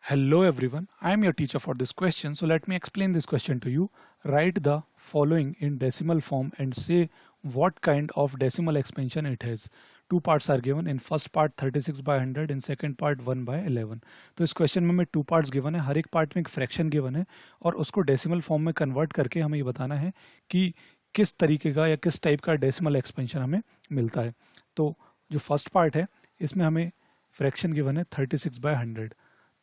Hello everyone, I am your teacher for this question. So let me explain this question to you. Write the following in decimal form and say what kind of decimal expansion it has. Two parts are given. In first part 36 by 100, in second part 1 by 11. तो इस question में हमें two parts given है, हर एक part में एक fraction given है और उसको डेसिमल फॉर्म में कन्वर्ट करके हमें ये बताना है कि किस तरीके का या किस टाइप का डेसिमल एक्सपेंशन हमें मिलता है। तो जो फर्स्ट पार्ट है इसमें हमें फ्रैक्शन गिवन है 36 बाय 100।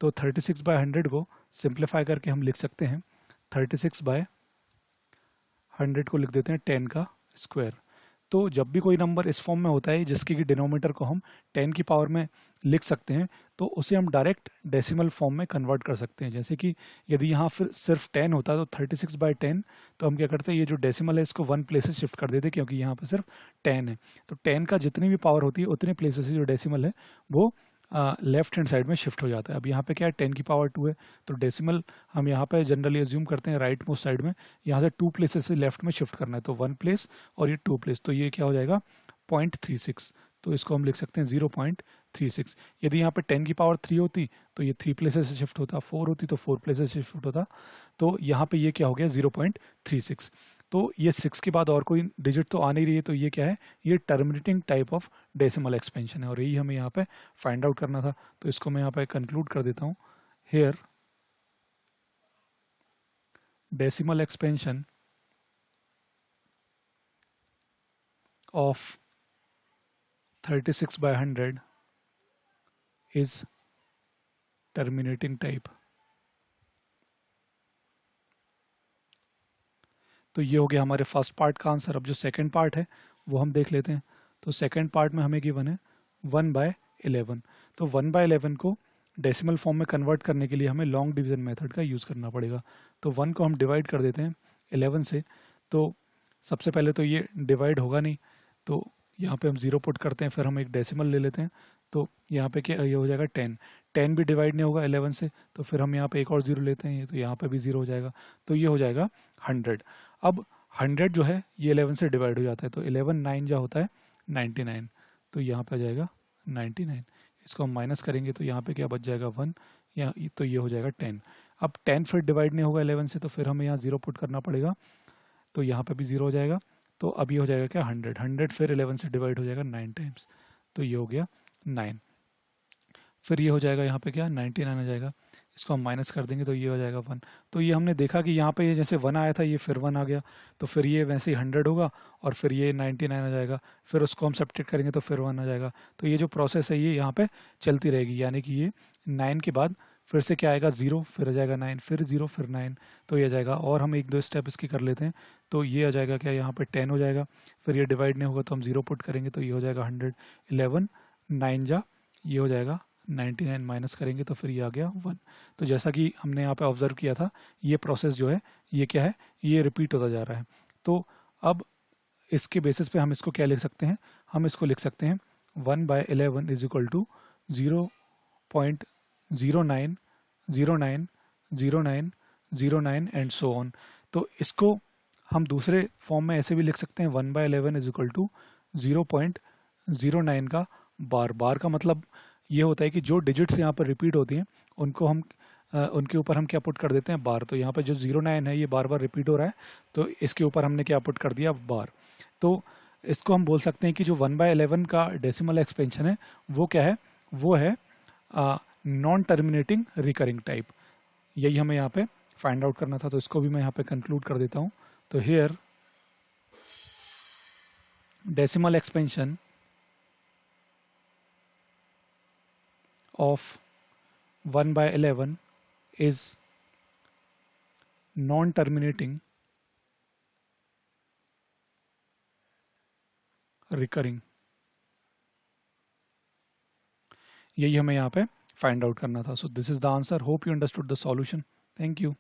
तो 36 बाय 100 को सिंप्लीफाई करके हम लिख सकते हैं 36 बाय 100 को लिख देते हैं 10 का स्क्वायर। तो जब भी कोई नंबर इस फॉर्म में होता है जिसके कि डिनोमिनेटर को हम 10 की पावर में लिख सकते हैं तो उसे हम डायरेक्ट डेसिमल फॉर्म में कन्वर्ट कर सकते हैं। जैसे कि यदि यहाँ फिर सिर्फ 10 होता तो 36 बाय 10, तो हम क्या करते हैं ये जो डेसिमल है इसको 1 प्लेस से शिफ्ट कर देते क्योंकि यहाँ पर सिर्फ 10 है। तो 10 का जितनी भी पावर होती है उतने प्लेसेस से जो डेसिमल है वो लेफ्ट हैंड साइड में शिफ्ट हो जाता है। अब यहाँ पे क्या है 10 की पावर 2 है तो डेसिमल हम यहाँ पे जनरली अज्यूम करते हैं राइट मोस्ट साइड में, यहाँ से 2 प्लेसेस से लेफ्ट में शिफ्ट करना है तो 1 प्लेस और ये 2 प्लेस, तो ये क्या हो जाएगा 0.36। तो इसको हम लिख सकते हैं 0.36। यदि यहाँ पे 10 की पावर 3 होती तो ये 3 प्लेसेस से शिफ्ट होता, 4 होती तो 4 प्लेसेस से शिफ्ट होता, तो यहाँ पे ये क्या हो गया 0.36। तो ये 6 के बाद और कोई डिजिट तो आ नहीं रही है, तो ये क्या है ये terminating type of decimal expansion है और यही हमें यहाँ पे फाइंड आउट करना था। तो इसको मैं यहाँ पे कंक्लूड कर देता हूँ। Here decimal expansion of 36 by 100 is terminating type। तो ये हो गया हमारे फर्स्ट पार्ट का आंसर। अब जो सेकंड पार्ट है वो हम देख लेते हैं। तो सेकंड पार्ट में हमें गिवन है 1 by 11। तो 1 by 11 को डेसिमल फॉर्म में कन्वर्ट करने के लिए हमें लॉन्ग डिवीजन मेथड का यूज़ करना पड़ेगा। तो 1 को हम डिवाइड कर देते हैं 11 से। तो सबसे पहले तो ये डिवाइड होगा नहीं, तो यहाँ पे हम 0 पुट करते हैं, फिर हम एक डेसिमल ले लेते हैं। तो यहाँ पे क्या ये हो जाएगा 10। 10 भी डिवाइड नहीं होगा 11 से, तो फिर हम यहाँ पे एक और 0 लेते हैं, तो यहाँ पे भी 0 हो जाएगा। तो ये हो जाएगा 100। अब 100 जो है ये 11 से डिवाइड हो जाता है, तो 11 9 जो होता है 99, तो यहाँ पे आ जाएगा 99। इसको हम माइनस करेंगे तो यहाँ पे क्या बच जाएगा 1, या तो ये हो जाएगा 10। अब 10 फिर डिवाइड नहीं होगा 11 से, तो फिर हमें यहाँ 0 पुट करना पड़ेगा, तो यहाँ पे भी 0 हो जाएगा। तो अब ये हो जाएगा क्या 100। 100 फिर 11 से डिवाइड हो जाएगा 9 टाइम्स, तो ये हो गया 9। फिर ये हो जाएगा यहाँ पे क्या 99 आ जाएगा, इसको हम माइनस कर देंगे तो ये हो जाएगा 1। तो ये हमने देखा कि यहाँ पे ये जैसे 1 आया था ये फिर 1 आ गया, तो फिर ये वैसे ही 100 होगा और फिर ये 99 आ जाएगा, फिर उसको हम सब्ट्रैक्ट करेंगे तो फिर 1 आ जाएगा। तो ये जो प्रोसेस है ये यहाँ पे चलती रहेगी, यानी कि ये 9 के बाद फिर से क्या आएगा 0, फिर आ जाएगा 9, फिर 0, फिर 9, तो ये आ जाएगा। और हम एक दो स्टेप इसकी कर लेते हैं, तो ये आ जाएगा क्या यहाँ पे 10 हो जाएगा, फिर ये डिवाइड नहीं होगा तो हम 0 पुट करेंगे तो ये हो जाएगा 100। 11 9 जा ये हो जाएगा 99, माइनस करेंगे तो फिर ये आ गया 1। तो जैसा कि हमने यहाँ पे ऑब्जर्व किया था ये प्रोसेस जो है ये क्या है ये रिपीट होता जा रहा है। तो अब इसके बेसिस पे हम इसको क्या लिख सकते हैं, हम इसको लिख सकते हैं 1 by 11 is equal to 0.09090909 and so on. तो इसको हम दूसरे फॉर्म में ऐसे भी लिख सकते हैं 1 by 11 इज इक्वल टू 0.09 का बार। बार का मतलब ये होता है कि जो डिजिट्स यहाँ पर रिपीट होती हैं उनको हम उनके ऊपर हम क्या पुट कर देते हैं बार। तो यहाँ पर जो 09 है ये बार बार रिपीट हो रहा है, तो इसके ऊपर हमने क्या पुट कर दिया बार। तो इसको हम बोल सकते हैं कि जो 1 by 11 का डेसिमल एक्सपेंशन है वो क्या है, वो है नॉन टर्मिनेटिंग रिकरिंग टाइप। यही हमें यहाँ पे फाइंड आउट करना था, तो इसको भी मैं यहाँ पे कंक्लूड कर देता हूँ। तो here decimal expansion of 1 by 11 is non-terminating recurring। यही हमें यहाँ पे फाइंड आउट करना था। So this is the answer. Hope you understood the solution. Thank you.